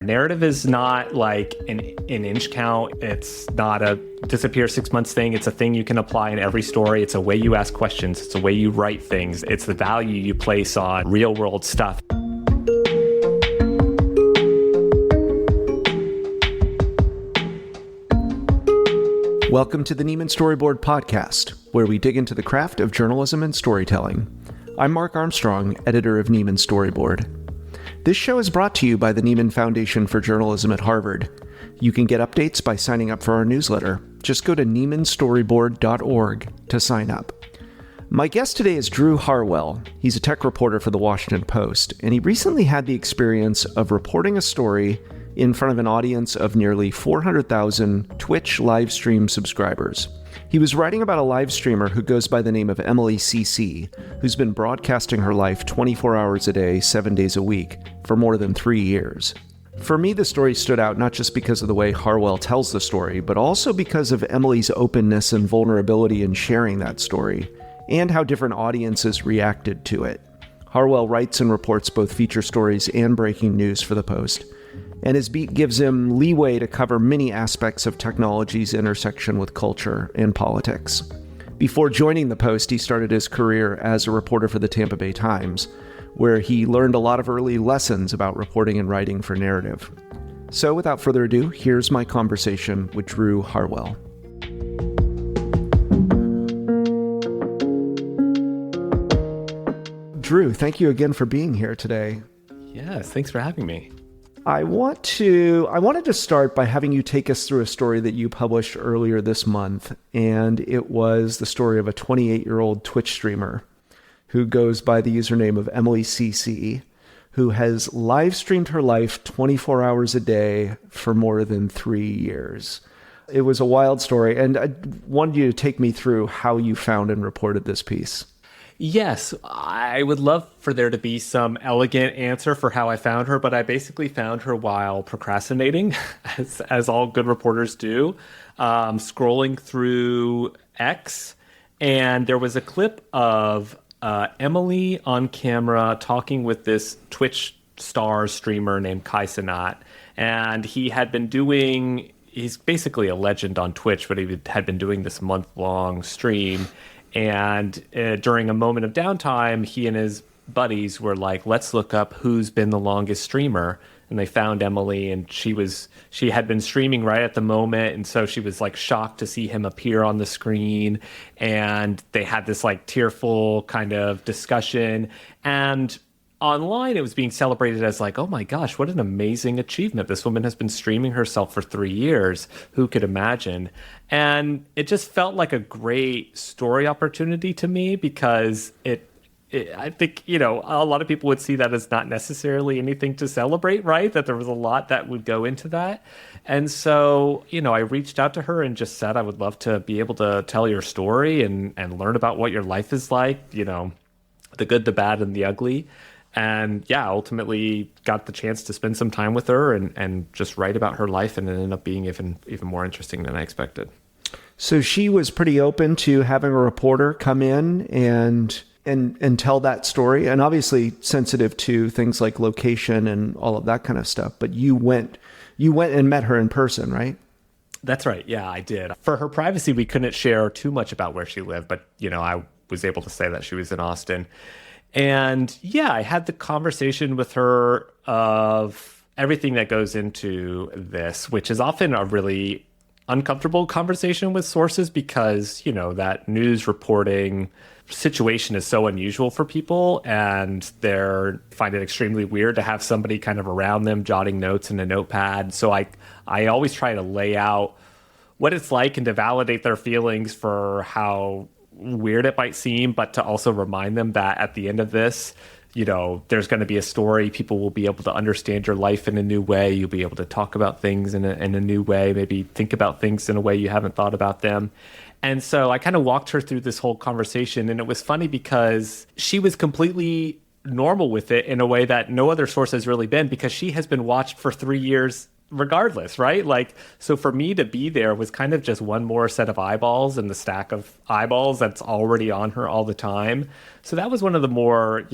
Narrative is not like an inch count. It's not a disappear 6 months thing. It's a thing you can apply in every story. It's a way you ask questions. It's a way you write things. It's the value you place on real world stuff. Welcome to the Nieman Storyboard Podcast, where we dig into the craft of journalism and storytelling. I'm Mark Armstrong, editor of Nieman Storyboard. This show is brought to you by the Nieman Foundation for Journalism at Harvard. You can get updates by signing up for our newsletter. Just go to niemanstoryboard.org to sign up. My guest today is Drew Harwell. He's a tech reporter for The Washington Post, and he recently had the experience of reporting a story in front of an audience of nearly 400,000 Twitch live stream subscribers. He was writing about a live streamer who goes by the name of Emily CC, who's been broadcasting her life 24 hours a day, 7 days a week, for more than 3 years. For me, the story stood out not just because of the way Harwell tells the story, but also because of Emily's openness and vulnerability in sharing that story, and how different audiences reacted to it. Harwell writes and reports both feature stories and breaking news for the Post, and his beat gives him leeway to cover many aspects of technology's intersection with culture and politics. Before joining the Post, he started his career as a reporter for the Tampa Bay Times, where he learned a lot of early lessons about reporting and writing for narrative. So without further ado, here's my conversation with Drew Harwell. Drew, thank you again for being here today. Yes, thanks for having me. I wanted to start by having you take us through a story that you published earlier this month, and it was the story of a 28-year-old Twitch streamer who goes by the username of Emily CC, who has live streamed her life 24 hours a day for more than 3 years. It was a wild story, and I wanted you to take me through how you found and reported this piece. Yes, I would love for there to be some elegant answer for how I found her, but I basically found her while procrastinating, as all good reporters do, scrolling through X, and there was a clip of Emily on camera talking with this Twitch star streamer named Kai Cenat, and he's basically a legend on Twitch, but he had been doing this month-long stream. And during a moment of downtime, he and his buddies were like, let's look up who's been the longest streamer. And they found Emily, and she had been streaming right at the moment. And so she was like shocked to see him appear on the screen. And they had this like tearful kind of discussion. And online, it was being celebrated as like, oh my gosh, what an amazing achievement. This woman has been streaming herself for 3 years. Who could imagine? And it just felt like a great story opportunity to me because I think, a lot of people would see that as not necessarily anything to celebrate, right? That there was a lot that would go into that. And so, I reached out to her and just said, I would love to be able to tell your story and learn about what your life is like, the good, the bad, and the ugly. And yeah, ultimately got the chance to spend some time with her and just write about her life, and it ended up being even more interesting than I expected. So she was pretty open to having a reporter come in and tell that story, and obviously sensitive to things like location and all of that kind of stuff. But you went and met her in person, right? That's right. Yeah, I did. For her privacy, we couldn't share too much about where she lived, but I was able to say that she was in Austin. And yeah, I had the conversation with her of everything that goes into this, which is often a really uncomfortable conversation with sources because, that news reporting situation is so unusual for people, and they find it extremely weird to have somebody kind of around them jotting notes in a notepad. So I always try to lay out what it's like and to validate their feelings for how weird it might seem, but to also remind them that at the end of this, there's going to be a story. People will be able to understand your life in a new way. You'll be able to talk about things in a new way, maybe think about things in a way you haven't thought about them. And so I kind of walked her through this whole conversation, and it was funny because she was completely normal with it in a way that no other source has really been, because she has been watched for 3 years regardless, right? So for me to be there was kind of just one more set of eyeballs in the stack of eyeballs that's already on her all the time. So that was one of the more,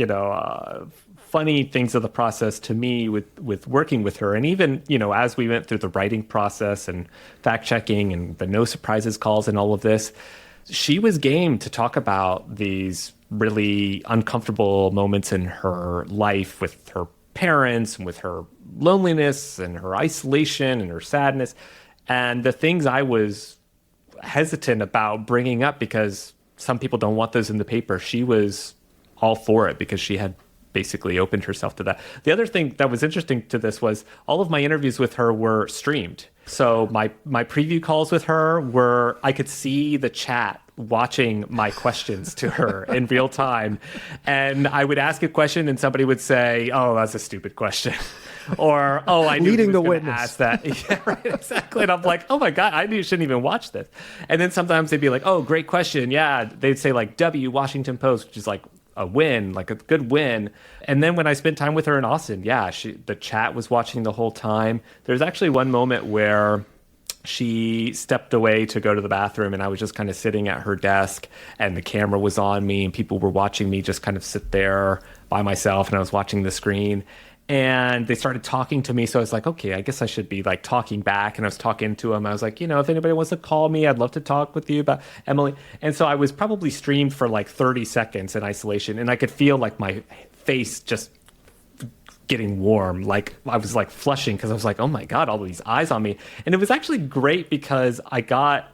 funny things of the process to me with working with her. And even, as we went through the writing process and fact checking and the no surprises calls and all of this, she was game to talk about these really uncomfortable moments in her life with her parents and with her loneliness and her isolation and her sadness. And the things I was hesitant about bringing up because some people don't want those in the paper, she was all for it because she had basically opened herself to that. The other thing that was interesting to this was all of my interviews with her were streamed. So my preview calls with her were, I could see the chat watching my questions to her in real time. And I would ask a question and somebody would say, oh, that's a stupid question. Or, oh, I knew leading he was the going to witness. ask that. Yeah, right, exactly. And I'm like, oh my God, I knew you shouldn't even watch this. And then sometimes they'd be like, oh, great question. Yeah. They'd say like W Washington Post, which is like a win, like a good win. And then when I spent time with her in Austin, yeah, the chat was watching the whole time. There's actually one moment where she stepped away to go to the bathroom and I was just kind of sitting at her desk and the camera was on me and people were watching me just kind of sit there by myself and I was watching the screen. And they started talking to me. So I was like, okay, I guess I should be like talking back. And I was talking to them. I was like, if anybody wants to call me, I'd love to talk with you about Emily. And so I was probably streamed for like 30 seconds in isolation. And I could feel like my face just getting warm. Like I was like flushing because I was like, oh my God, all these eyes on me. And it was actually great because I got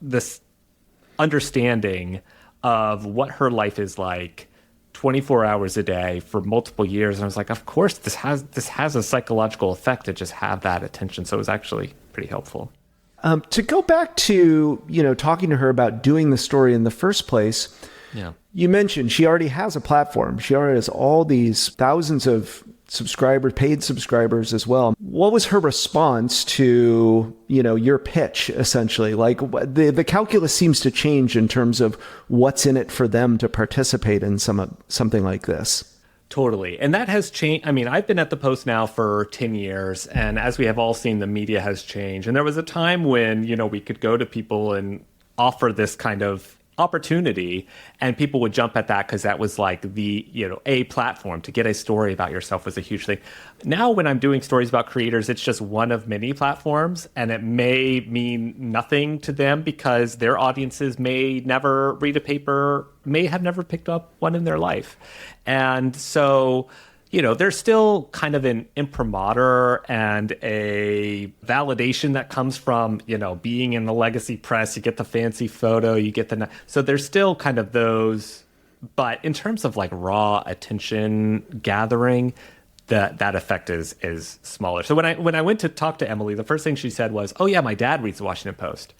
this understanding of what her life is like 24 hours a day for multiple years. And I was like, of course, this has a psychological effect to just have that attention. So it was actually pretty helpful. To go back to, talking to her about doing the story in the first place, yeah, you mentioned she already has a platform. She already has all these thousands of subscribers, paid subscribers as well. What was her response to, your pitch, essentially? Like the calculus seems to change in terms of what's in it for them to participate in something like this. Totally. And that has changed. I mean, I've been at the Post now for 10 years. And as we have all seen, the media has changed. And there was a time when, we could go to people and offer this kind of opportunity and people would jump at that because that was like the a platform to get a story about yourself was a huge thing. Now when I'm doing stories about creators, it's just one of many platforms and it may mean nothing to them because their audiences may never read a paper, may have never picked up one in their life. And so there's still kind of an imprimatur and a validation that comes from, being in the legacy press. You get the fancy photo, you get so there's still kind of those. But in terms of like raw attention gathering, that effect is smaller. So when I went to talk to Emily, the first thing she said was, oh yeah, my dad reads the Washington Post.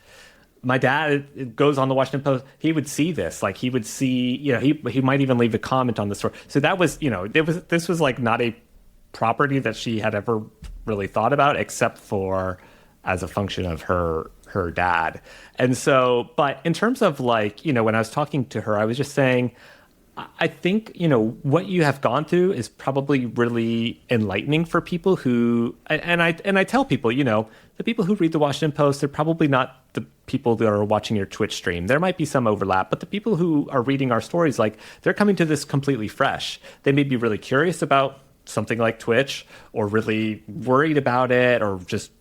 My dad goes on the Washington Post. He would see this, like he would see, he might even leave a comment on the story. So that was, this was like not a property that she had ever really thought about, except for as a function of her dad. And so, but in terms of like, when I was talking to her, I was just saying, I think, what you have gone through is probably really enlightening for people who, and I tell people, the people who read the Washington Post, they're probably not the people that are watching your Twitch stream. There might be some overlap, but the people who are reading our stories, like they're coming to this completely fresh. They may be really curious about something like Twitch or really worried about it or just,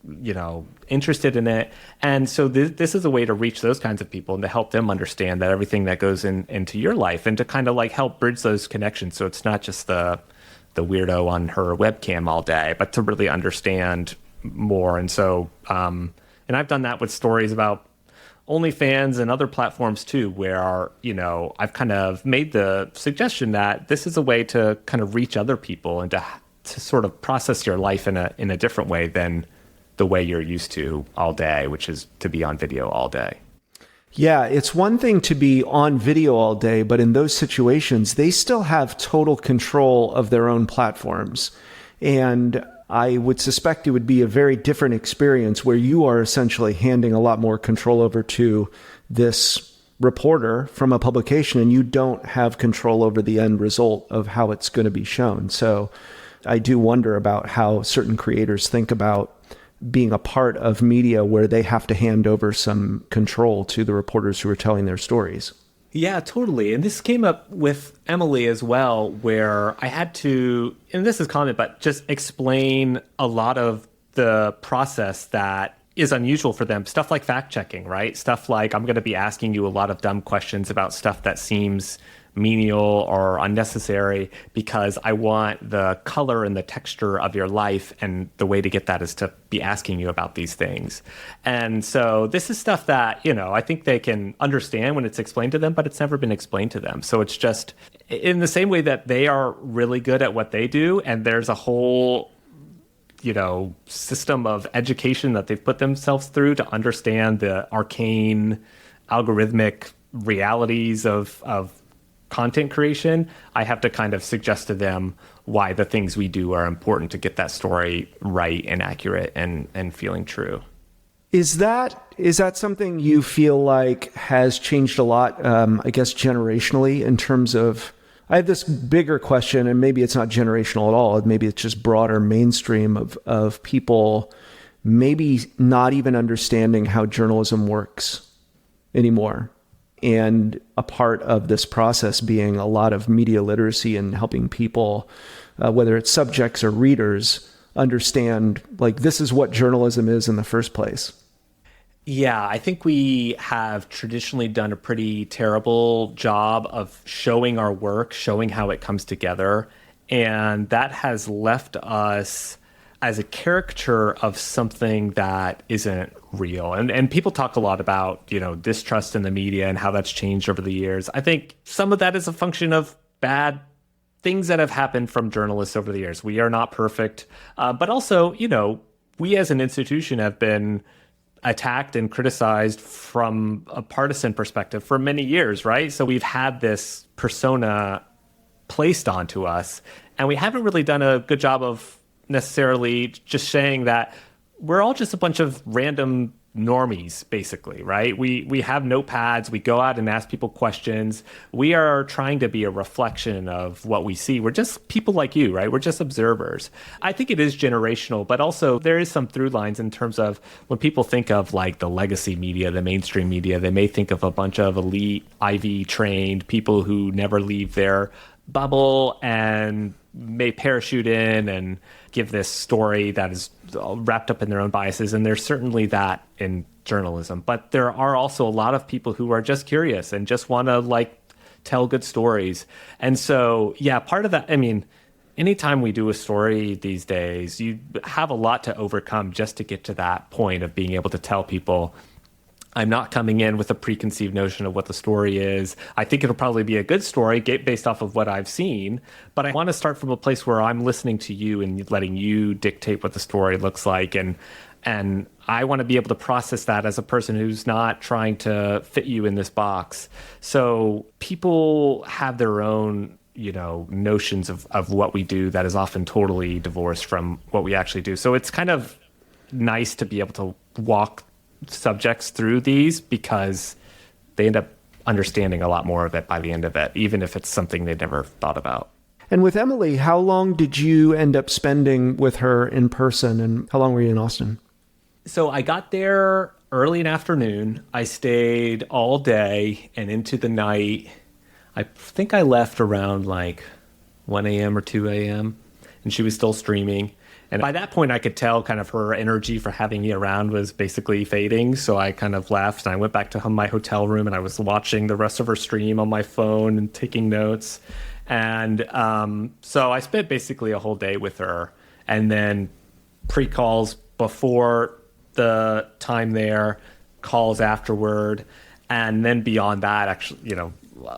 interested in it. And so this is a way to reach those kinds of people and to help them understand that everything that goes into your life and to kind of like help bridge those connections. So it's not just the weirdo on her webcam all day, but to really understand more. And so, and I've done that with stories about OnlyFans and other platforms too, where, I've kind of made the suggestion that this is a way to kind of reach other people and to sort of process your life in a different way than the way you're used to all day, which is to be on video all day. Yeah, it's one thing to be on video all day, but in those situations, they still have total control of their own platforms. And I would suspect it would be a very different experience where you are essentially handing a lot more control over to this reporter from a publication and you don't have control over the end result of how it's going to be shown. So I do wonder about how certain creators think about being a part of media where they have to hand over some control to the reporters who are telling their stories. Yeah, totally. And this came up with Emily as well, where I had to, and this is common, but just explain a lot of the process that is unusual for them. Stuff like fact checking, right? Stuff like I'm going to be asking you a lot of dumb questions about stuff that seems menial or unnecessary because I want the color and the texture of your life. And the way to get that is to be asking you about these things. And so this is stuff that, I think they can understand when it's explained to them, but it's never been explained to them. So it's just in the same way that they are really good at what they do. And there's a whole system of education that they've put themselves through to understand the arcane algorithmic realities of content creation. I have to kind of suggest to them why the things we do are important to get that story right and accurate and feeling true. Is that something you feel like has changed a lot, I guess, generationally in terms of, I have this bigger question, and maybe it's not generational at all. Maybe it's just broader mainstream of people maybe not even understanding how journalism works anymore. And a part of this process being a lot of media literacy and helping people, whether it's subjects or readers, understand, like, this is what journalism is in the first place. Yeah, I think we have traditionally done a pretty terrible job of showing our work, showing how it comes together. And that has left us as a caricature of something that isn't real. And people talk a lot about, distrust in the media and how that's changed over the years. I think some of that is a function of bad things that have happened from journalists over the years. We are not perfect. But also, we as an institution have been attacked and criticized from a partisan perspective for many years, right? So we've had this persona placed onto us, and we haven't really done a good job of necessarily just saying that we're all just a bunch of random normies, basically, right? We have notepads, we go out and ask people questions. We are trying to be a reflection of what we see. We're just people like you, right? We're just observers. I think it is generational, but also there is some through lines in terms of when people think of like the legacy media, the mainstream media, they may think of a bunch of elite Ivy trained people who never leave their bubble and may parachute in and give this story that is wrapped up in their own biases. And there's certainly that in journalism. But there are also a lot of people who are just curious and just want to tell good stories. And so, yeah, part of that, anytime we do a story these days, you have a lot to overcome just to get to that point of being able to tell people, I'm not coming in with a preconceived notion of what the story is. I think it'll probably be a good story based off of what I've seen, but I want to start from a place where I'm listening to you and letting you dictate what the story looks like. And I want to be able to process that as a person who's not trying to fit you in this box. So people have their own, notions of what we do that is often totally divorced from what we actually do. So it's kind of nice to be able to walk subjects through these because they end up understanding a lot more of it by the end of it, even if it's something they never thought about. And with Emily, how long did you end up spending with her in person, and how long were you in Austin? So I got there early in the afternoon. I stayed all day and into the night. I think I left around 1 a.m. or 2 a.m. and she was still streaming. And by that point, I could tell kind of her energy for having me around was basically fading. So I kind of left and I went back to my hotel room and I was watching the rest of her stream on my phone and taking notes. And so I spent basically a whole day with her, and then pre-calls before the time there, calls afterward. And then beyond that, actually,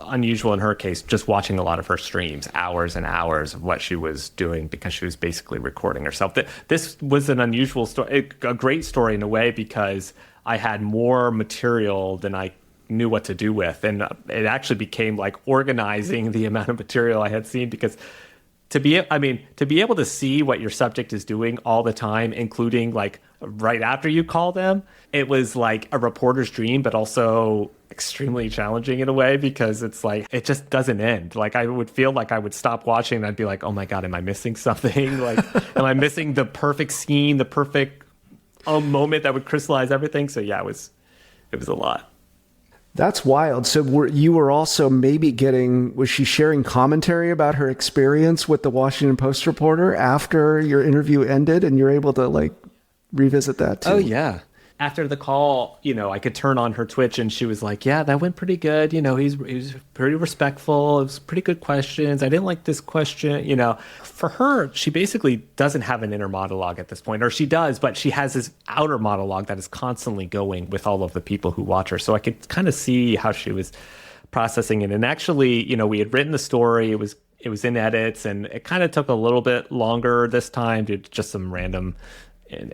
unusual in her case, just watching a lot of her streams, hours and hours of what she was doing because she was basically recording herself. This was an unusual story, a great story in a way, because I had more material than I knew what to do with. And it actually became like organizing the amount of material I had seen, because to be able to see what your subject is doing all the time, including right after you call them, it was like a reporter's dream, but also extremely challenging in a way, because it's it just doesn't end. I would feel like I would stop watching and I'd be like, oh my God, am I missing something? Am I missing the perfect scene, the perfect moment that would crystallize everything? So yeah, it was a lot. That's wild. So you were also maybe was she sharing commentary about her experience with the Washington Post reporter after your interview ended, and you're able to like revisit that too? Oh, yeah. After the call, I could turn on her Twitch and she was like, yeah, that went pretty good. He's pretty respectful. It was pretty good questions. I didn't like this question. For her, she basically doesn't have an inner monologue at this point, or she does, but she has this outer monologue that is constantly going with all of the people who watch her. So I could kind of see how she was processing it. And actually, we had written the story. It was in edits, and it kind of took a little bit longer this time due to just some random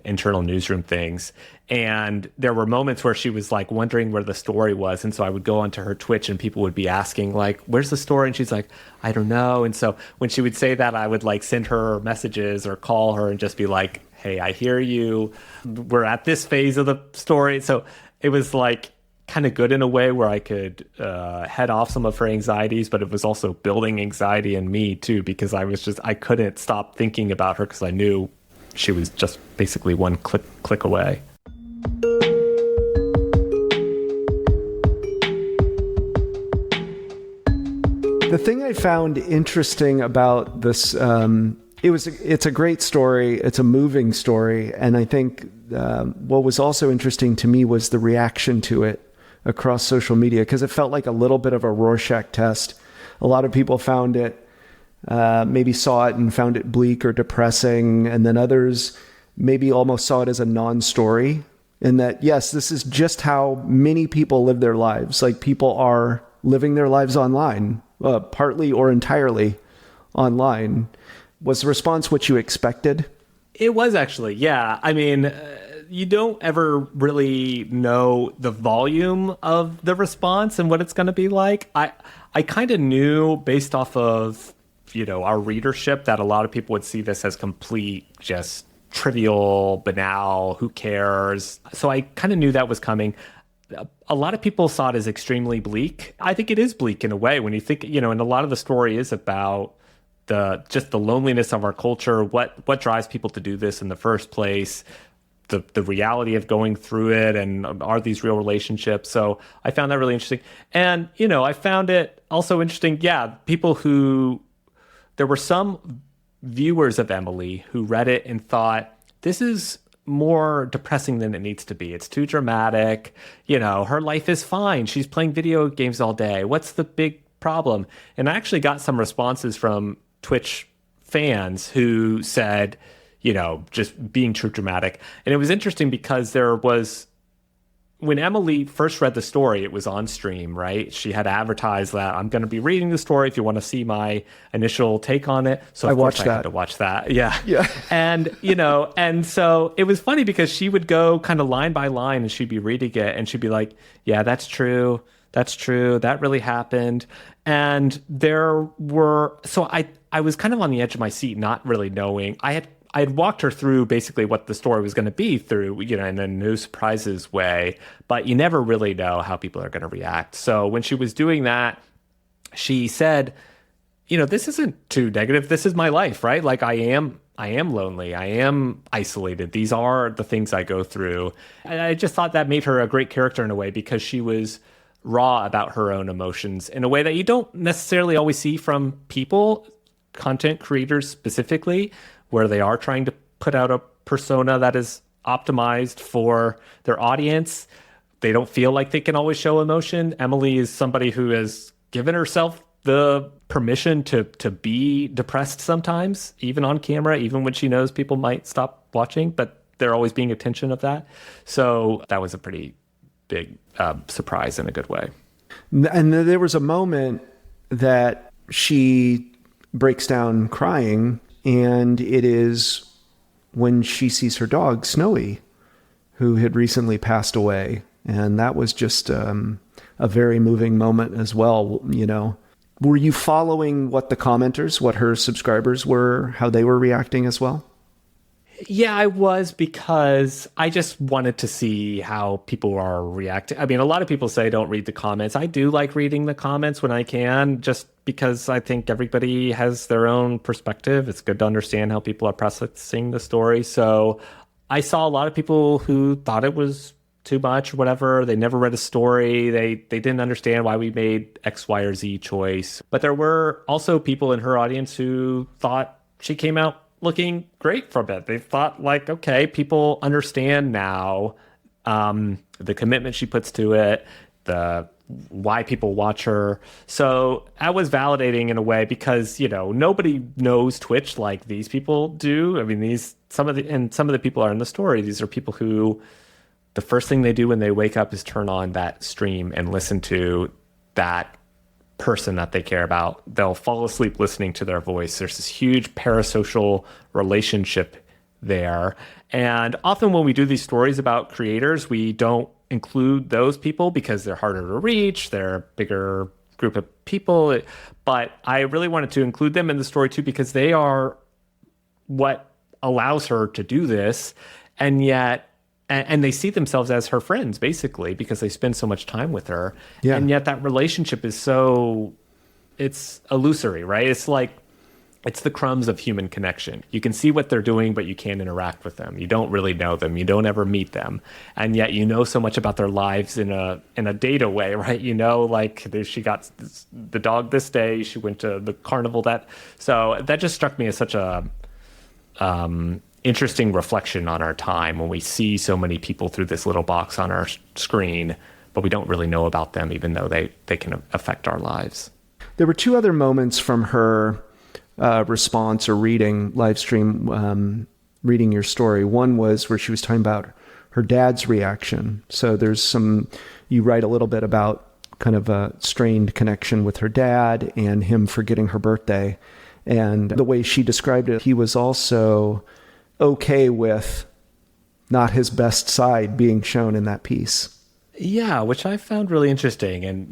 internal newsroom things. And there were moments where she was like wondering where the story was. And so I would go onto her Twitch and people would be asking like, where's the story? And she's like, I don't know. And so when she would say that, I would like send her messages or call her and just be like, hey, I hear you. We're at this phase of the story. So it was like kind of good in a way where I could head off some of her anxieties, but it was also building anxiety in me too, because I couldn't stop thinking about her because I knew she was just basically one click away. The thing I found interesting about this, it's a great story. It's a moving story. And I think what was also interesting to me was the reaction to it across social media, because it felt like a little bit of a Rorschach test. A lot of people found it, maybe saw it and found it bleak or depressing. And then others maybe almost saw it as a non-story, in that, yes, this is just how many people live their lives. Like, people are living their lives online, partly or entirely online. Was the response what you expected? It was actually, yeah. I mean, you don't ever really know the volume of the response and what it's going to be like. I kind of knew based off of, our readership that a lot of people would see this as complete, just trivial, banal, who cares? So I kind of knew that was coming. A lot of people saw it as extremely bleak. I think it is bleak in a way when you think, and a lot of the story is about the loneliness of our culture, what drives people to do this in the first place, the reality of going through it, and are these real relationships? So I found that really interesting. And, I found it also interesting, there were some viewers of Emily who read it and thought, this is more depressing than it needs to be. It's too dramatic. Her life is fine. She's playing video games all day. What's the big problem? And I actually got some responses from Twitch fans who said, just being too dramatic. And it was interesting because when Emily first read the story, it was on stream, right? She had advertised that I'm going to be reading the story if you want to see my initial take on it. So of course I had to watch that. Yeah. And, and so it was funny because she would go kind of line by line and she'd be reading it and she'd be like, yeah, that's true. That's true. That really happened. And so I was kind of on the edge of my seat, not really knowing. I had walked her through basically what the story was going to be through, in a no surprises way, but you never really know how people are going to react. So when she was doing that, she said, this isn't too negative. This is my life, right? Like I am lonely. I am isolated. These are the things I go through. And I just thought that made her a great character in a way because she was raw about her own emotions in a way that you don't necessarily always see from people, content creators specifically, where they are trying to put out a persona that is optimized for their audience. They don't feel like they can always show emotion. Emily is somebody who has given herself the permission to be depressed sometimes, even on camera, even when she knows people might stop watching, but they're always being attention of that. So that was a pretty big surprise in a good way. And there was a moment that she breaks down crying, and it is when she sees her dog, Snowy, who had recently passed away. And that was just a very moving moment as well. Were you following what her subscribers were, how they were reacting as well? Yeah, I was, because I just wanted to see how people are reacting. I mean, a lot of people say don't read the comments. I do like reading the comments when I can, just because I think everybody has their own perspective. It's good to understand how people are processing the story. So I saw a lot of people who thought it was too much or whatever. They never read a story. They didn't understand why we made X, Y, or Z choice. But there were also people in her audience who thought she came out looking great from it. They thought like, okay, people understand now the commitment she puts to it, the why people watch her. So that was validating in a way because, nobody knows Twitch like these people do. I mean, some of the people are in the story. These are people who the first thing they do when they wake up is turn on that stream and listen to that person that they care about. They'll fall asleep listening to their voice. There's this huge parasocial relationship there. And often when we do these stories about creators, we don't include those people because they're harder to reach. They're a bigger group of people. But I really wanted to include them in the story too, because they are what allows her to do this. And yet, and they see themselves as her friends, basically, because they spend so much time with her. Yeah. And yet that relationship is it's illusory, right? It's like, it's the crumbs of human connection. You can see what they're doing, but you can't interact with them. You don't really know them. You don't ever meet them. And yet you know so much about their lives in a data way, right? Like she got the dog this day, she went to the carnival so that just struck me as such a interesting reflection on our time when we see so many people through this little box on our screen, but we don't really know about them, even though they can affect our lives. There were two other moments from her response or live stream, reading your story. One was where she was talking about her dad's reaction. So you write a little bit about kind of a strained connection with her dad and him forgetting her birthday. And the way she described it, he was also okay with not his best side being shown in that piece. Yeah, which I found really interesting. And,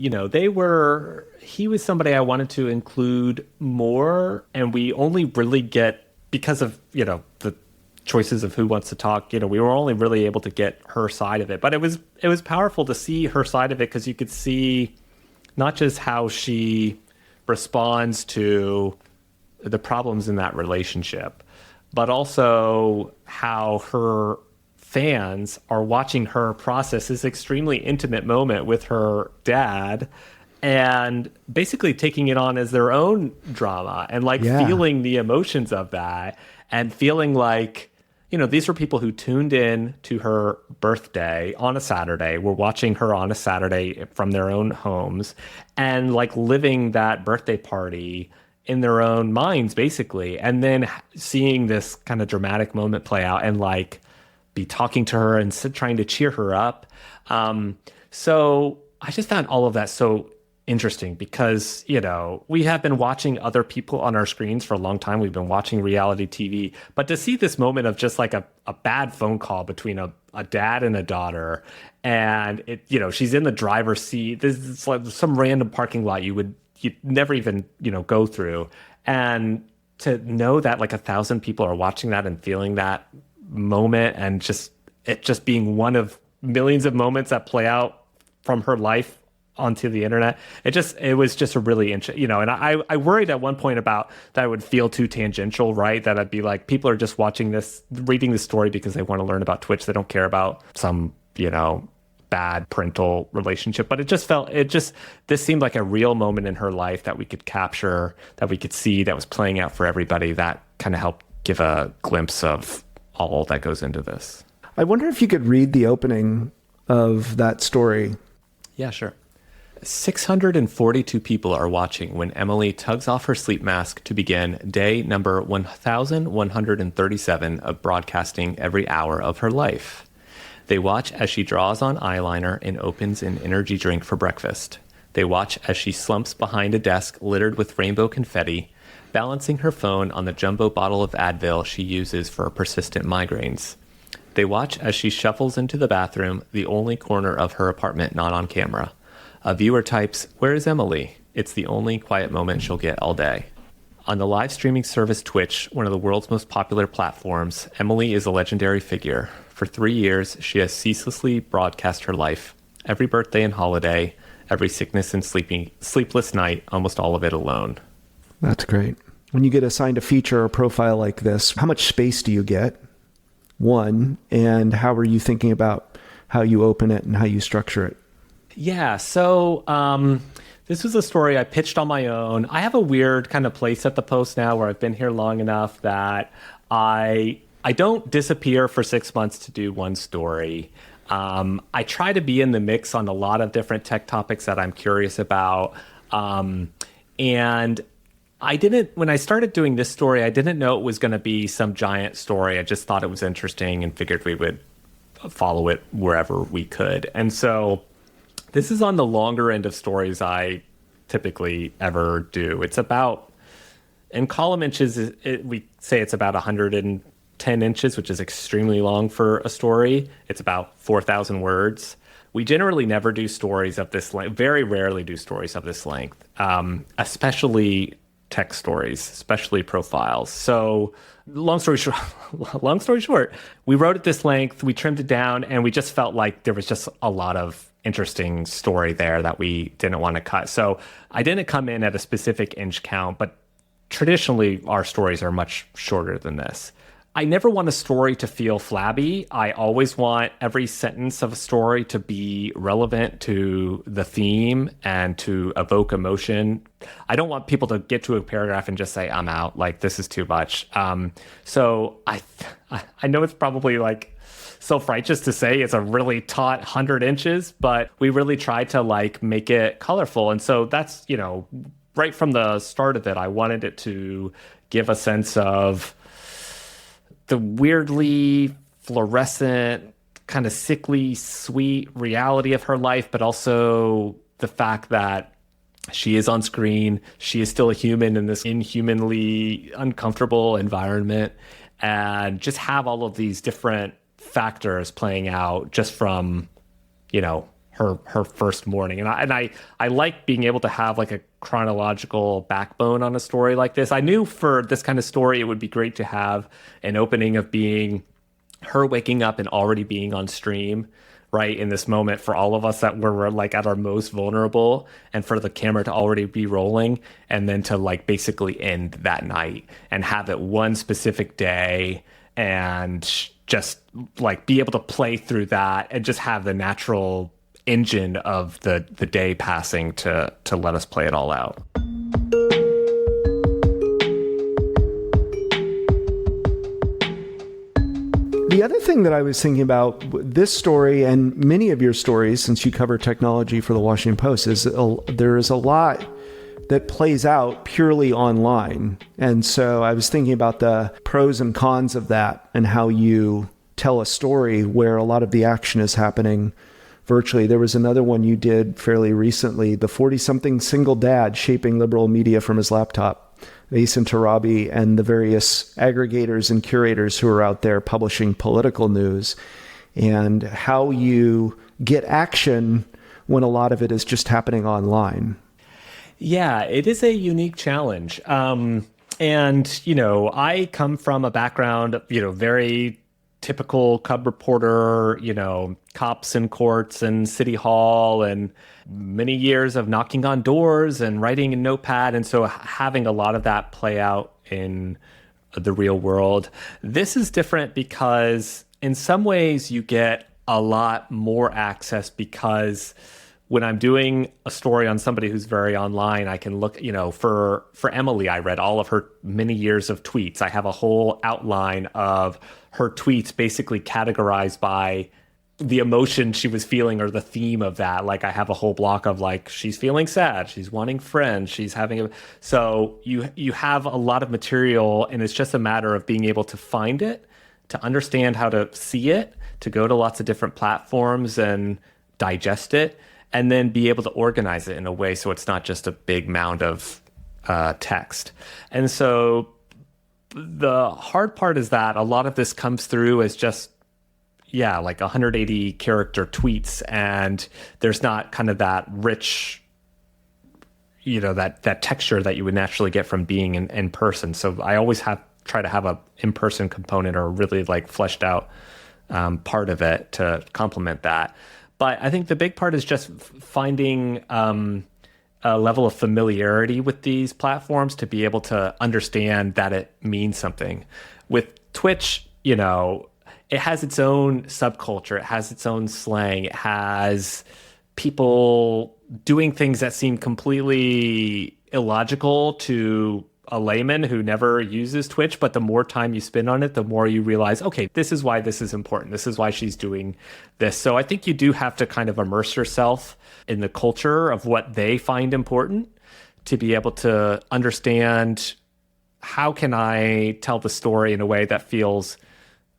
he was somebody I wanted to include more. And we only really get, because of, the choices of who wants to talk, we were only really able to get her side of it. But it was powerful to see her side of it because you could see not just how she responds to the problems in that relationship, but also how her fans are watching her process this extremely intimate moment with her dad and basically taking it on as their own drama and feeling the emotions of that and feeling like, these were people who tuned in to her birthday on a Saturday, were watching her on a Saturday from their own homes and living that birthday party in their own minds, basically. And then seeing this kind of dramatic moment play out and be talking to her and trying to cheer her up. So I just found all of that so interesting because, we have been watching other people on our screens for a long time. We've been watching reality TV, but to see this moment of just a bad phone call between a dad and a daughter, and she's in the driver's seat. This is some random parking lot you'd never even, go through. And to know that 1,000 people are watching that and feeling that moment and it just being one of millions of moments that play out from her life onto the internet. It was just a really interesting, and I worried at one point about that I would feel too tangential, right? That I'd be like, people are just watching this, reading this story because they want to learn about Twitch. They don't care about some, bad parental relationship. But this seemed like a real moment in her life that we could capture, that we could see, that was playing out for everybody, that kind of helped give a glimpse of all that goes into this. I wonder if you could read the opening of that story. Yeah, sure. 642 people are watching when Emily tugs off her sleep mask to begin day number 1137 of broadcasting every hour of her life. They watch as she draws on eyeliner and opens an energy drink for breakfast. They watch as she slumps behind a desk littered with rainbow confetti, balancing her phone on the jumbo bottle of Advil she uses for persistent migraines. They watch as she shuffles into the bathroom, the only corner of her apartment not on camera. A viewer types, "Where is Emily?" It's the only quiet moment she'll get all day. On the live streaming service Twitch, one of the world's most popular platforms, Emily is a legendary figure. For 3 years, she has ceaselessly broadcast her life. Every birthday and holiday, every sickness and sleepless night, almost all of it alone. That's great. When you get assigned a feature or profile like this, how much space do you get? One, and how are you thinking about how you open it and how you structure it. Yeah. So this was a story I pitched on my own. I have a weird kind of place at the Post now where I've been here long enough that I don't disappear for 6 months to do one story. I try to be in the mix on a lot of different tech topics that I'm curious about. And when I started doing this story, I didn't know it was going to be some giant story. I just thought it was interesting and figured we would follow it wherever we could. And so this is on the longer end of stories I typically ever do. It's about, in column inches, we say it's about 110 inches, which is extremely long for a story. It's about 4,000 words. We generally never do stories of this length, very rarely do stories of this length, especially text stories, especially profiles. So long story short, we wrote it this length, we trimmed it down, and we just felt like there was just a lot of interesting story there that we didn't want to cut. So I didn't come in at a specific inch count, but traditionally our stories are much shorter than this. I never want a story to feel flabby. I always want every sentence of a story to be relevant to the theme and to evoke emotion. I don't want people to get to a paragraph and just say, I'm out, like this is too much. So I know it's probably like self-righteous to say it's a really taut 100 inches, but we really try to like make it colorful. And so that's, right from the start of it, I wanted it to give a sense of the weirdly fluorescent, kind of sickly, sweet reality of her life, but also the fact that she is on screen. She is still a human in this inhumanly uncomfortable environment, and just have all of these different factors playing out just from, her first morning. And I like being able to have like a chronological backbone on a story like this. I knew for this kind of story, it would be great to have an opening of being her waking up and already being on stream, right? In this moment for all of us that we're like at our most vulnerable, and for the camera to already be rolling, and then to like basically end that night and have it one specific day, and just like be able to play through that and just have the natural engine of the day passing to let us play it all out. The other thing that I was thinking about this story and many of your stories, since you cover technology for the Washington Post, is there is a lot that plays out purely online. And so I was thinking about the pros and cons of that and how you tell a story where a lot of the action is happening virtually. There was another one you did fairly recently, the 40-something single dad shaping liberal media from his laptop, Asim Tarabi and the various aggregators and curators who are out there publishing political news, and how you get action when a lot of it is just happening online. Yeah, it is a unique challenge. And, I come from a background, very typical cub reporter, cops in courts and city hall, and many years of knocking on doors and writing in Notepad. And so having a lot of that play out in the real world. This is different because in some ways you get a lot more access, because when I'm doing a story on somebody who's very online, I can look, for Emily, I read all of her many years of tweets. I have a whole outline of her tweets basically categorized by the emotion she was feeling or the theme of that. Like I have a whole block of like, she's feeling sad, she's wanting friends, she's having so you have a lot of material, and it's just a matter of being able to find it, to understand how to see it, to go to lots of different platforms and digest it, and then be able to organize it in a way so it's not just a big mound of text. And so the hard part is that a lot of this comes through as just, like 180 character tweets, and there's not kind of that rich, that texture that you would naturally get from being in person. So I always try to have a in-person component or a really like fleshed out part of it to complement that. But I think the big part is just finding a level of familiarity with these platforms to be able to understand that it means something. With Twitch, it has its own subculture. It has its own slang. It has people doing things that seem completely illogical to a layman who never uses Twitch, but the more time you spend on it, the more you realize, okay, this is why this is important. This is why she's doing this. So I think you do have to kind of immerse yourself in the culture of what they find important to be able to understand, how can I tell the story in a way that feels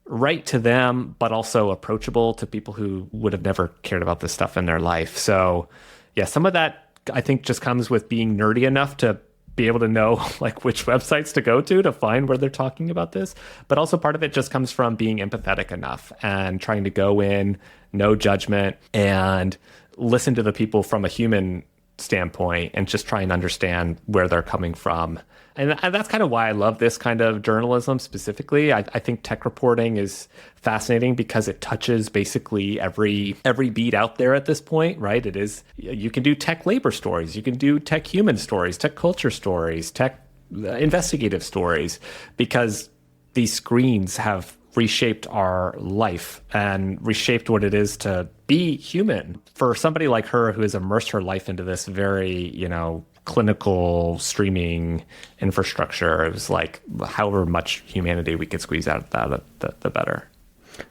right to them, but also approachable to people who would have never cared about this stuff in their life. So yeah, some of that I think just comes with being nerdy enough to be able to know like which websites to go to find where they're talking about this. But also part of it just comes from being empathetic enough and trying to go in, no judgment, and listen to the people from a human standpoint and just try and understand where they're coming from. And that's kind of why I love this kind of journalism specifically. I think tech reporting is fascinating because it touches basically every beat out there at this point, right? It is, you can do tech labor stories, you can do tech human stories, tech culture stories, tech investigative stories, because these screens have reshaped our life and reshaped what it is to be human. For somebody like her who has immersed her life into this very, clinical streaming infrastructure, it was like however much humanity we could squeeze out of that, the better.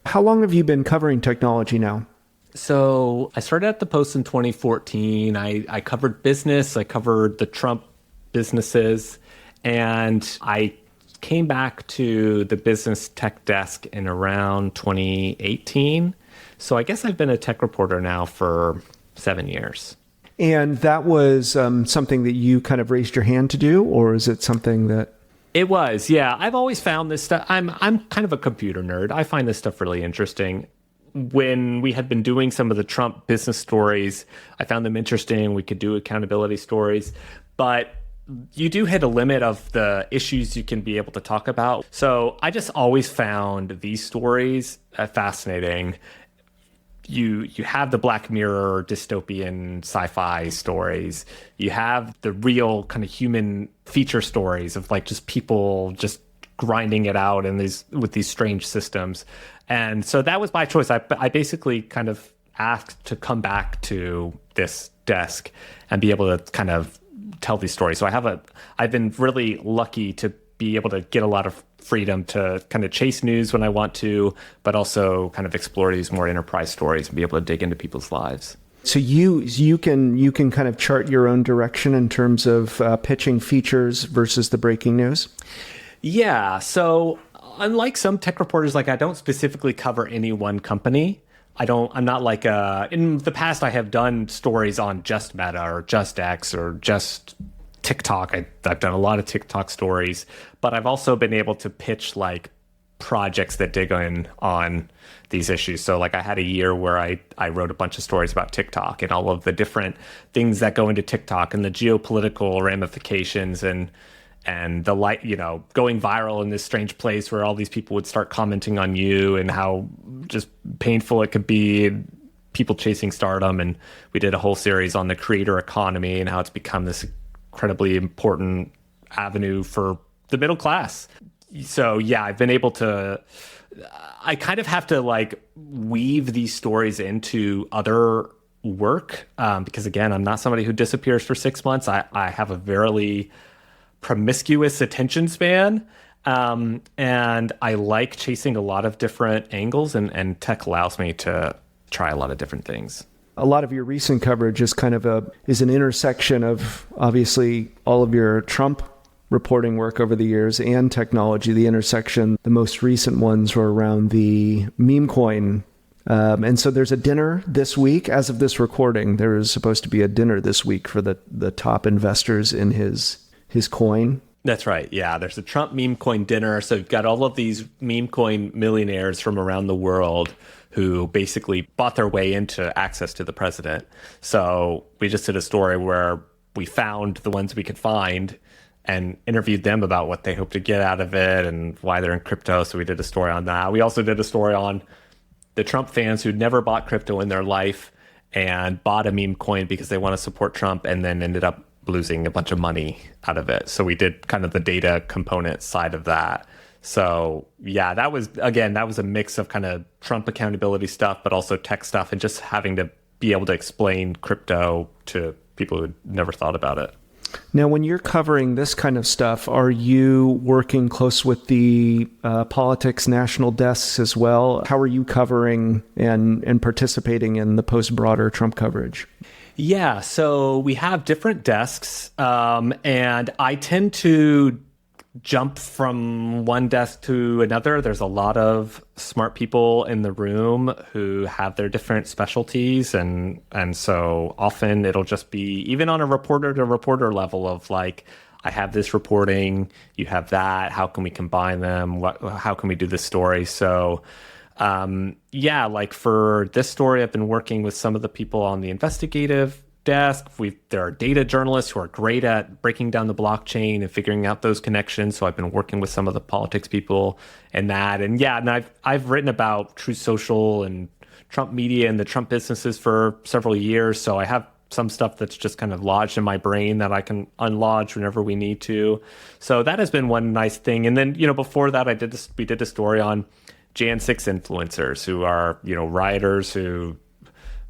How long have you been covering technology now? So I started at the Post in 2014. I covered business. I covered the Trump businesses. And I came back to the business tech desk in around 2018. So I guess I've been a tech reporter now for 7 years. And that was something that you kind of raised your hand to do, or is it something that... It was, yeah. I've always found this stuff. I'm kind of a computer nerd. I find this stuff really interesting. When we had been doing some of the Trump business stories, I found them interesting. We could do accountability stories, but you do hit a limit of the issues you can be able to talk about. So I just always found these stories fascinating. You have the Black Mirror dystopian sci-fi stories. You have the real kind of human feature stories of like just people just grinding it out in with these strange systems. And so that was my choice. I basically kind of asked to come back to this desk and be able to kind of tell these stories. So I've been really lucky to be able to get a lot of freedom to kind of chase news when I want to, but also kind of explore these more enterprise stories and be able to dig into people's lives. So you can kind of chart your own direction in terms of pitching features versus the breaking news? Yeah. So unlike some tech reporters, like I don't specifically cover any one company. I'm not like in the past I have done stories on just Meta or just X or just TikTok. I've done a lot of TikTok stories, but I've also been able to pitch like projects that dig in on these issues. So like I had a year where I wrote a bunch of stories about TikTok and all of the different things that go into TikTok and the geopolitical ramifications and the going viral in this strange place where all these people would start commenting on you and how just painful it could be, people chasing stardom. And we did a whole series on the creator economy and how it's become this incredibly important avenue for the middle class. So yeah, I kind of have to like weave these stories into other work because again, I'm not somebody who disappears for 6 months. I have a very promiscuous attention span. And I like chasing a lot of different angles and tech allows me to try a lot of different things. A lot of your recent coverage is kind of is an intersection of obviously all of your Trump reporting work over the years and technology. The intersection, the most recent ones were around the meme coin. And so there's a dinner this week. As of this recording, there is supposed to be a dinner this week for the top investors in his coin. That's right. Yeah, there's a Trump meme coin dinner. So you've got all of these meme coin millionaires from around the world who basically bought their way into access to the president. So we just did a story where we found the ones we could find and interviewed them about what they hope to get out of it and why they're in crypto. So we did a story on that. We also did a story on the Trump fans who'd never bought crypto in their life and bought a meme coin because they want to support Trump and then ended up losing a bunch of money out of it. So we did kind of the data component side of that. So yeah, that was a mix of kind of Trump accountability stuff, but also tech stuff, and just having to be able to explain crypto to people who never thought about it. Now, when you're covering this kind of stuff, are you working close with the politics national desks as well? How are you covering and participating in the post-broader Trump coverage? Yeah, so we have different desks, and I tend to jump from one desk to another. There's a lot of smart people in the room who have their different specialties, and so often it'll just be even on a reporter to reporter level of like, I have this reporting, you have that, how can we combine them, how can we do this story? So yeah, like for this story, I've been working with some of the people on the investigative desk. There are data journalists who are great at breaking down the blockchain and figuring out those connections. So I've been working with some of the politics people and that. And yeah, and I've written about Truth Social and Trump media and the Trump businesses for several years. So I have some stuff that's just kind of lodged in my brain that I can unlodge whenever we need to. So that has been one nice thing. And then, before that, we did a story on Jan 6 influencers who are, rioters who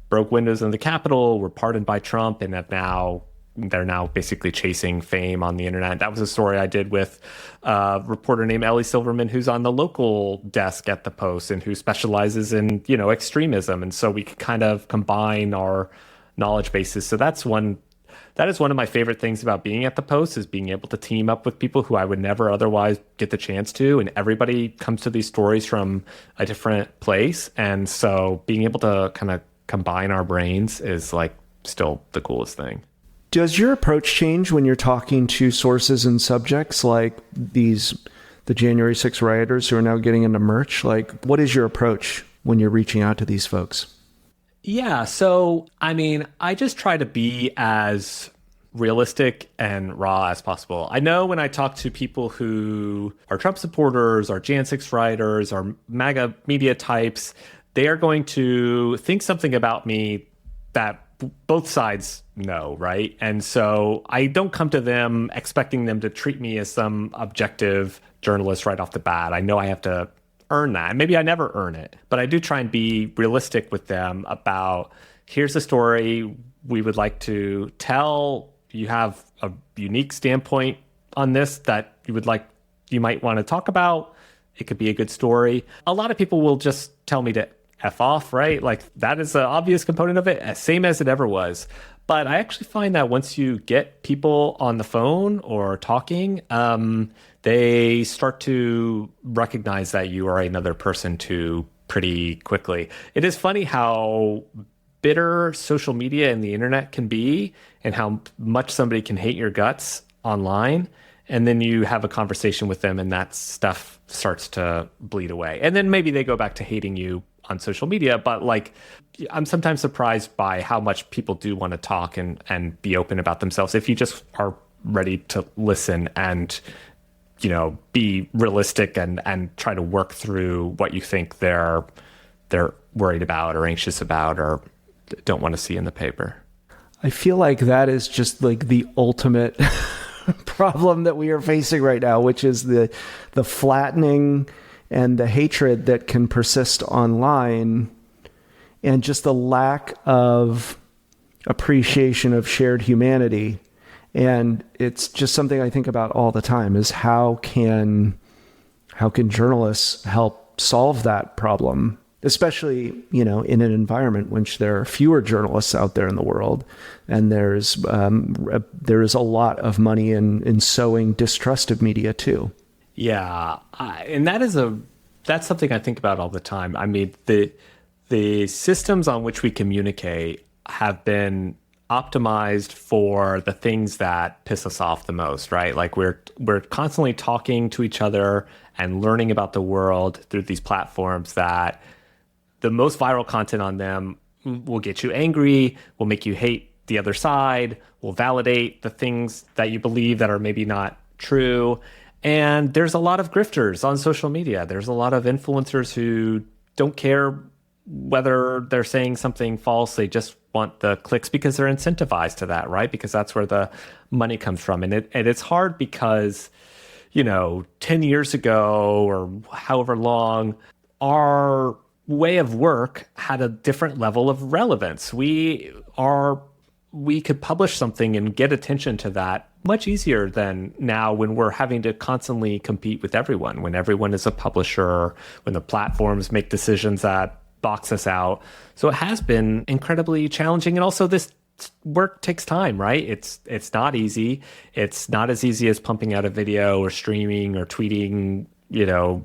broke windows in the Capitol, were pardoned by Trump, and they're now basically chasing fame on the internet. That was a story I did with a reporter named Ellie Silverman, who's on the local desk at the Post and who specializes in, extremism. And so we could kind of combine our knowledge bases. So that is one of my favorite things about being at the Post, is being able to team up with people who I would never otherwise get the chance to. And everybody comes to these stories from a different place. And so being able to kind of combine our brains is like still the coolest thing. Does your approach change when you're talking to sources and subjects like the January 6 rioters who are now getting into merch? Like, what is your approach when you're reaching out to these folks? Yeah, so I just try to be as realistic and raw as possible. I know when I talk to people who are Trump supporters, or Jan 6 rioters, or MAGA media types, they are going to think something about me that both sides know, right? And so I don't come to them expecting them to treat me as some objective journalist right off the bat. I know I have to earn that. Maybe I never earn it, but I do try and be realistic with them about, here's a story we would like to tell. You have a unique standpoint on this that you might want to talk about. It could be a good story. A lot of people will just tell me to F off, right? Like, that is an obvious component of it, same as it ever was. But I actually find that once you get people on the phone or talking, they start to recognize that you are another person too pretty quickly. It is funny how bitter social media and the internet can be, and how much somebody can hate your guts online. And then you have a conversation with them and that stuff starts to bleed away. And then maybe they go back to hating you on social media. But like, I'm sometimes surprised by how much people do want to talk and be open about themselves if you just are ready to listen and, be realistic and try to work through what you think they're worried about or anxious about or don't want to see in the paper. I feel like that is just like the ultimate problem that we are facing right now, which is the flattening and the hatred that can persist online, and just the lack of appreciation of shared humanity. And it's just something I think about all the time, is how can journalists help solve that problem, especially, in an environment in which there are fewer journalists out there in the world. And there is a lot of money in sowing distrust of media too. Yeah. And that's something I think about all the time. I mean, the systems on which we communicate have been optimized for the things that piss us off the most, right? Like we're constantly talking to each other and learning about the world through these platforms that the most viral content on them will get you angry, will make you hate the other side, will validate the things that you believe that are maybe not true. And there's a lot of grifters on social media. There's a lot of influencers who don't care whether they're saying something false. They just want the clicks because they're incentivized to that, right? Because that's where the money comes from. And it's hard because, 10 years ago or however long, our way of work had a different level of relevance. We could publish something and get attention to that much easier than now, when we're having to constantly compete with everyone, when everyone is a publisher, when the platforms make decisions that box us out. So it has been incredibly challenging. And also, this work takes time, right? It's not easy. It's not as easy as pumping out a video or streaming or tweeting,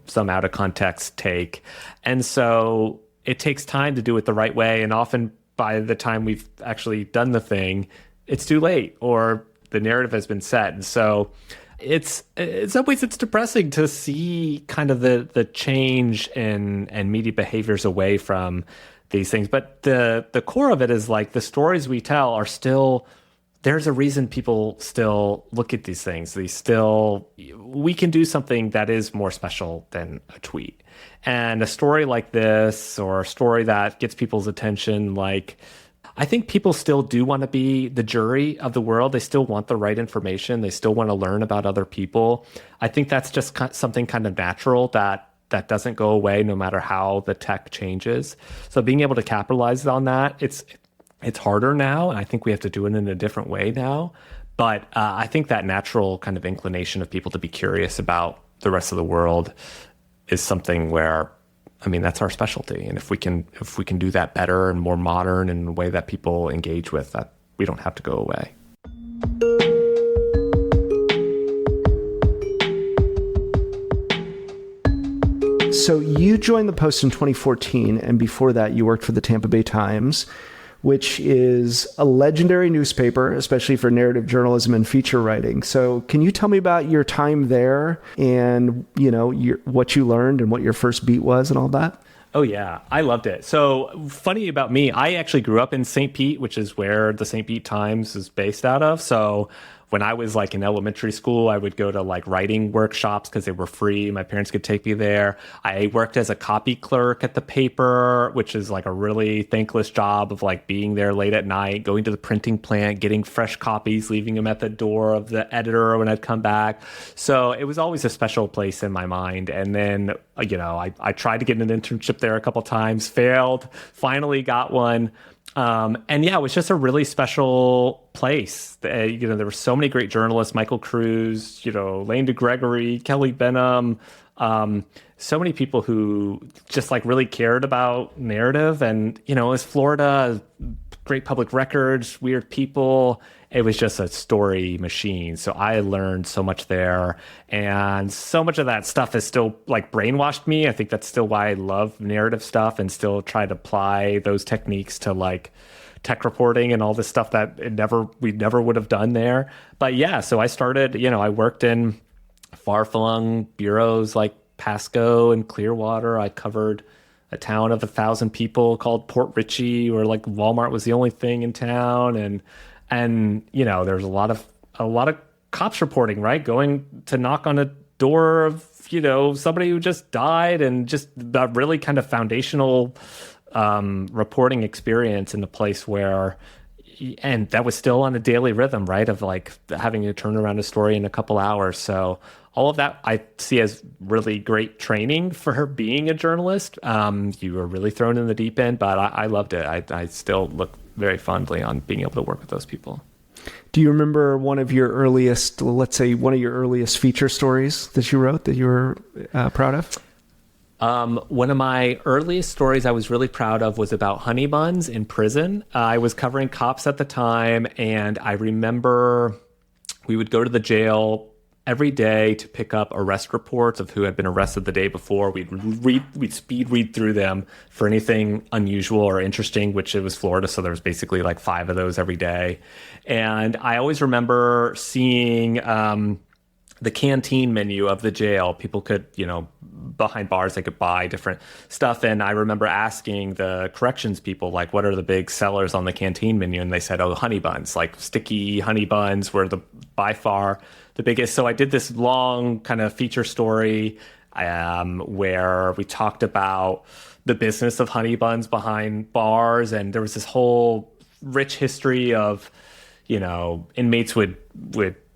some out of context take. And so it takes time to do it the right way. And often by the time we've actually done the thing, it's too late, or the narrative has been set. And so in some ways it's depressing to see kind of the change in media behaviors away from these things. But the core of it is like the stories we tell are still, there's a reason people still look at these things. We can do something that is more special than a tweet. And a story like this, or a story that gets people's attention, I think people still do want to be the jury of the world. They still want the right information. They still want to learn about other people. I think that's just something kind of natural that doesn't go away no matter how the tech changes. So being able to capitalize on that, it's harder now. And I think we have to do it in a different way now. But I think that natural kind of inclination of people to be curious about the rest of the world is something where, that's our specialty. And if we can do that better and more modern in a way that people engage with, that we don't have to go away. So you joined the Post in 2014, and before that you worked for the Tampa Bay Times, which is a legendary newspaper, especially for narrative journalism and feature writing. So can you tell me about your time there and, what you learned and what your first beat was and all that? Oh, yeah. I loved it. So funny about me, I actually grew up in St. Pete, which is where the St. Pete Times is based out of. So when I was in elementary school, I would go to writing workshops because they were free. My parents could take me there. I worked as a copy clerk at the paper, which is a really thankless job of being there late at night, going to the printing plant, getting fresh copies, leaving them at the door of the editor when I'd come back. So it was always a special place in my mind. And then, I tried to get an internship there a couple times, failed, finally got one. And yeah, it was just a really special place. There were so many great journalists, Michael Cruz, Lane DeGregory, Kelly Benham, so many people who just really cared about narrative. And, it was Florida, great public records, weird people. It was just a story machine. So I learned so much there. And so much of that stuff is still brainwashed me. I think that's still why I love narrative stuff and still try to apply those techniques to tech reporting and all this stuff that we never would have done there. But yeah, so I started, I worked in far-flung bureaus like Pasco and Clearwater. I covered a town of 1,000 people called Port Richey, where Walmart was the only thing in town. And there's a lot of cops reporting, right? Going to knock on a door of, somebody who just died, and just that really kind of foundational reporting experience in a place where, and that was still on a daily rhythm, right? Of having to turn around a story in a couple hours. So all of that I see as really great training for being a journalist. You were really thrown in the deep end, but I loved it. I still look very fondly on being able to work with those people. Do you remember one of your earliest feature stories that you wrote that you were proud of? One of my earliest stories I was really proud of was about honey buns in prison. I was covering cops at the time, and I remember we would go to the jail every day to pick up arrest reports of who had been arrested the day before. We'd speed read through them for anything unusual or interesting, which it was Florida, so there was basically 5 of those every day. And I always remember seeing the canteen menu of the jail. People could, behind bars, they could buy different stuff. And I remember asking the corrections people, what are the big sellers on the canteen menu? And they said, honey buns, sticky honey buns were by far the biggest. So I did this long kind of feature story where we talked about the business of honey buns behind bars. And there was this whole rich history of, inmates would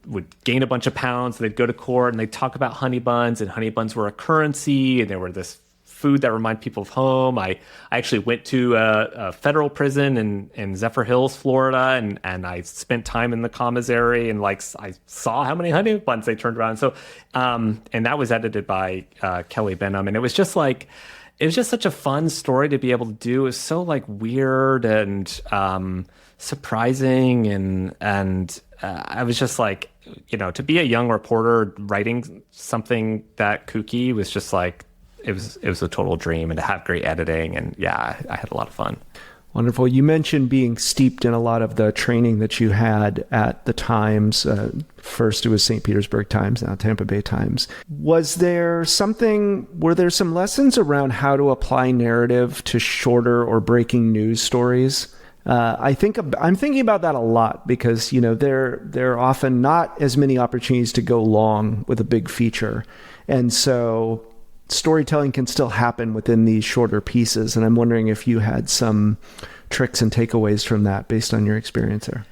would gain a bunch of pounds. They'd go to court and they'd talk about honey buns, and honey buns were a currency, and they were this food that remind people of home. I actually went to a federal prison in Zephyr Hills, Florida, and I spent time in the commissary, and like I saw how many honey buns they turned around. So, and that was edited by Kelly Benham, and it was just such a fun story to be able to do. It was so like weird and surprising, and I was just like, to be a young reporter writing something that kooky was just like, it was a total dream, and to have great editing, and yeah, I had a lot of fun. Wonderful. You mentioned being steeped in a lot of the training that you had at the Times. First it was St. Petersburg Times, now Tampa Bay Times. Were there some lessons around how to apply narrative to shorter or breaking news stories? I'm thinking about that a lot because, there are often not as many opportunities to go long with a big feature. And so storytelling can still happen within these shorter pieces. And I'm wondering if you had some tricks and takeaways from that based on your experience there.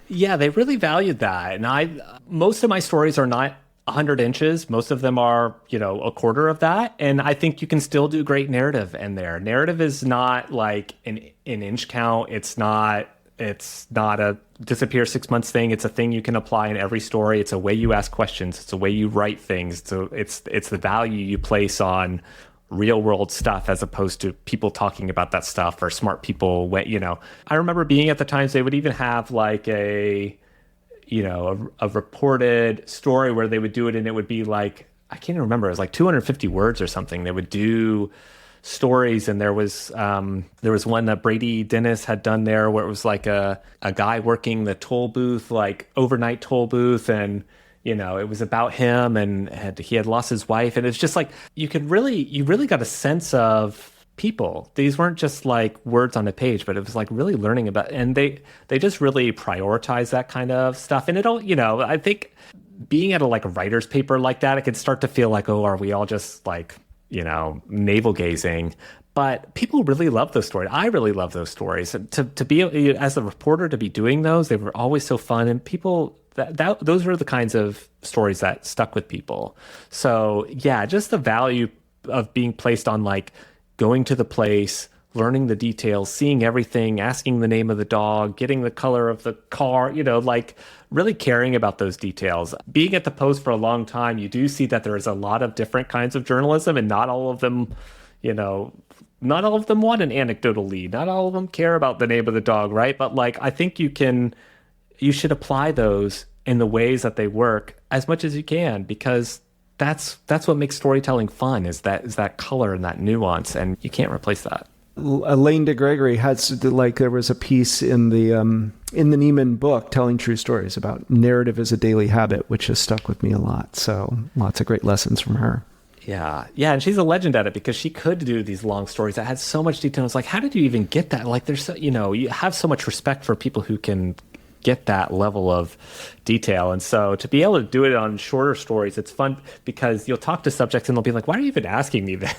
Yeah, they really valued that. And most of my stories are not 100 inches. Most of them are, a quarter of that. And I think you can still do great narrative in there. Narrative is not like an inch count. It's not a disappear 6 months thing. It's a thing you can apply in every story. It's a way you ask questions. It's a way you write things. So it's the value you place on real world stuff as opposed to people talking about that stuff or smart people. I remember being at the Times, they would even have like a reported story where they would do it, and it would be like, I can't even remember, it was like 250 words or something. They would do stories, and there was one that Brady Dennis had done there where it was like a guy working the toll booth, like overnight toll booth, and it was about him, and he had lost his wife, and it's just like you really got a sense of people. These weren't just like words on a page, but it was like really learning about, and they just really prioritize that kind of stuff. And I think being at a writer's paper like that, it could start to feel like, oh, are we all just like, navel gazing? But people really love those stories. I really love those stories. To be, as a reporter, to be doing those, they were always so fun. And people, those were the kinds of stories that stuck with people. So yeah, just the value of being placed on like going to the place, learning the details, seeing everything, asking the name of the dog, getting the color of the car, really caring about those details. Being at the Post for a long time, you do see that there is a lot of different kinds of journalism, and not all of them, want an anecdotal lead. Not all of them care about the name of the dog, right? But I think you should apply those in the ways that they work as much as you can, because that's what makes storytelling fun, is that color and that nuance, and you can't replace that. Elaine DeGregory there was a piece in the Nieman book, Telling True Stories, about narrative as a daily habit, which has stuck with me a lot. So lots of great lessons from her. Yeah, and she's a legend at it because she could do these long stories that had so much detail. It's like, how did you even get that? Like, there's you have so much respect for people who can get that level of detail. And so to be able to do it on shorter stories, it's fun because you'll talk to subjects and they'll be like, why are you even asking me that?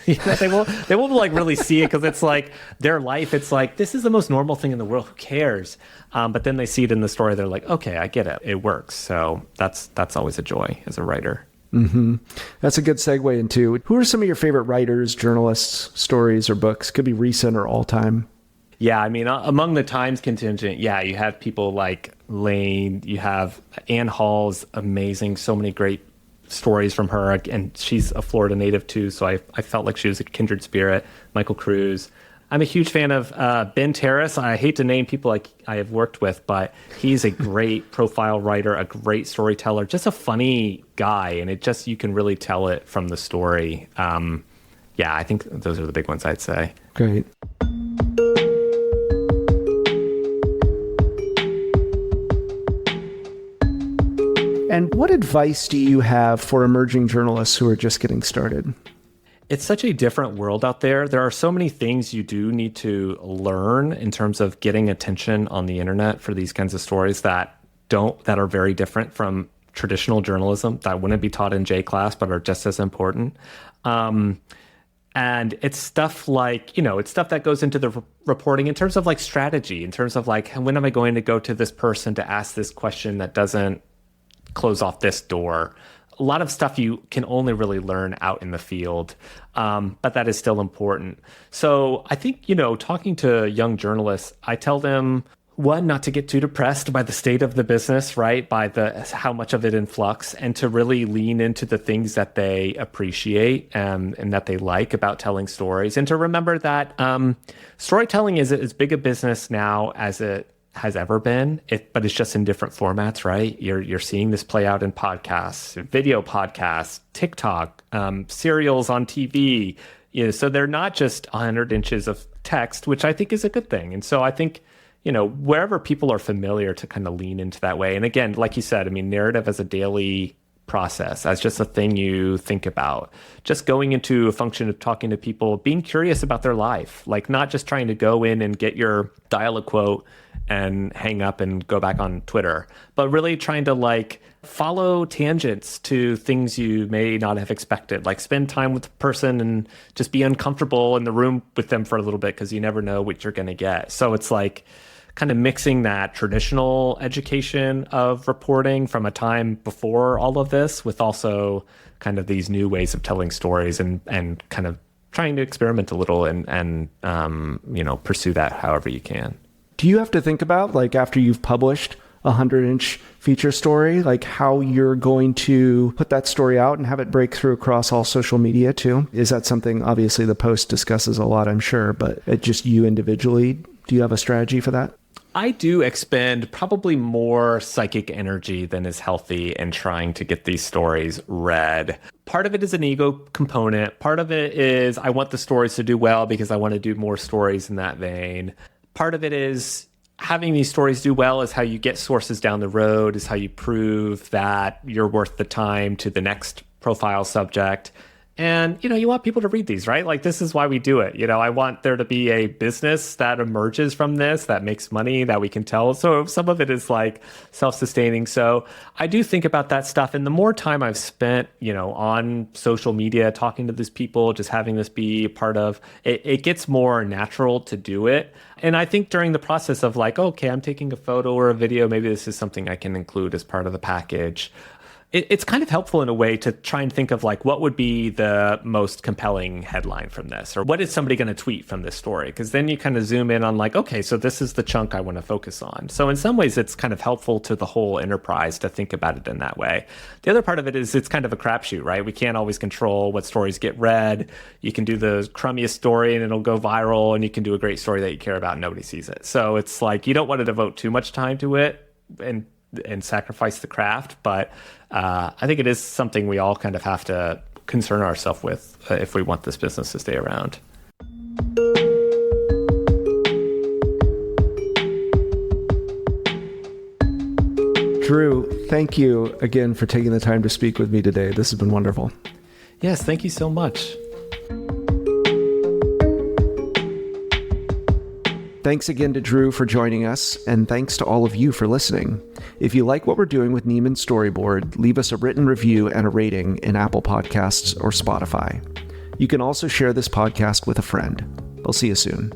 They won't like really see it because it's like their life. It's like, this is the most normal thing in the world. Who cares? But then they see it in the story. They're like, okay, I get it. It works. So that's always a joy as a writer. Mm-hmm. That's a good segue into, who are some of your favorite writers, journalists, stories, or books? Could be recent or all time. Yeah, I mean, among the Times contingent, you have people like Lane, you have Ann Hall's amazing, so many great stories from her, and she's a Florida native too, so I felt like she was a kindred spirit. Michael Cruz. I'm a huge fan of Ben Terrace. I hate to name people like I have worked with, but he's a great profile writer, a great storyteller, just a funny guy, and you can really tell it from the story. I think those are the big ones I'd say. Great. And what advice do you have for emerging journalists who are just getting started? It's such a different world out there. There are so many things you do need to learn in terms of getting attention on the internet for these kinds of stories that are very different from traditional journalism, that wouldn't be taught in J class, but are just as important. And it's stuff like, it's stuff that goes into the reporting in terms of like strategy, in terms of like, when am I going to go to this person to ask this question that doesn't close off this door. A lot of stuff you can only really learn out in the field, but that is still important. So I think, talking to young journalists, I tell them, one, not to get too depressed by the state of the business, right? By how much of it in flux, and to really lean into the things that they appreciate and that they like about telling stories. And to remember that storytelling is as big a business now as it has ever been, but it's just in different formats, right? You're seeing this play out in podcasts, video podcasts, TikTok, serials on TV. So they're not just 100 inches of text, which I think is a good thing. And so I think, wherever people are familiar, to kind of lean into that way. And again, like you said, narrative as a daily process, as just a thing you think about, just going into a function of talking to people, being curious about their life, like not just trying to go in and get your dial a quote and hang up and go back on Twitter, but really trying to follow tangents to things you may not have expected, like spend time with the person and just be uncomfortable in the room with them for a little bit, because you never know what you're going to get. So it's kind of mixing that traditional education of reporting from a time before all of this with also kind of these new ways of telling stories, and kind of trying to experiment a little and pursue that however you can. Do you have to think about, after you've published a 100-inch feature story, how you're going to put that story out and have it break through across all social media too? Is that something, obviously the post discusses a lot, I'm sure, but just you individually, do you have a strategy for that? I do expend probably more psychic energy than is healthy in trying to get these stories read. Part of it is an ego component. Part of it is I want the stories to do well because I want to do more stories in that vein. Part of it is having these stories do well is how you get sources down the road, is how you prove that you're worth the time to the next profile subject. And, you want people to read these, right? This is why we do it. I want there to be a business that emerges from this, that makes money, that we can tell. So some of it is self-sustaining. So I do think about that stuff. And the more time I've spent, on social media, talking to these people, just having this be part of it, it gets more natural to do it. And I think during the process of okay, I'm taking a photo or a video, maybe this is something I can include as part of the package. It's kind of helpful in a way to try and think of what would be the most compelling headline from this, or what is somebody going to tweet from this story? Because then you kind of zoom in on okay, so this is the chunk I want to focus on. So in some ways, it's kind of helpful to the whole enterprise to think about it in that way. The other part of it is it's kind of a crapshoot, right? We can't always control what stories get read. You can do the crummiest story and it'll go viral, and you can do a great story that you care about and nobody sees it. So it's you don't want to devote too much time to it and sacrifice the craft, but I think it is something we all kind of have to concern ourselves with if we want this business to stay around. Drew, thank you again for taking the time to speak with me today. This has been wonderful. Yes, thank you so much. Thanks again to Drew for joining us, and thanks to all of you for listening. If you like what we're doing with Nieman Storyboard, leave us a written review and a rating in Apple Podcasts or Spotify. You can also share this podcast with a friend. I'll see you soon.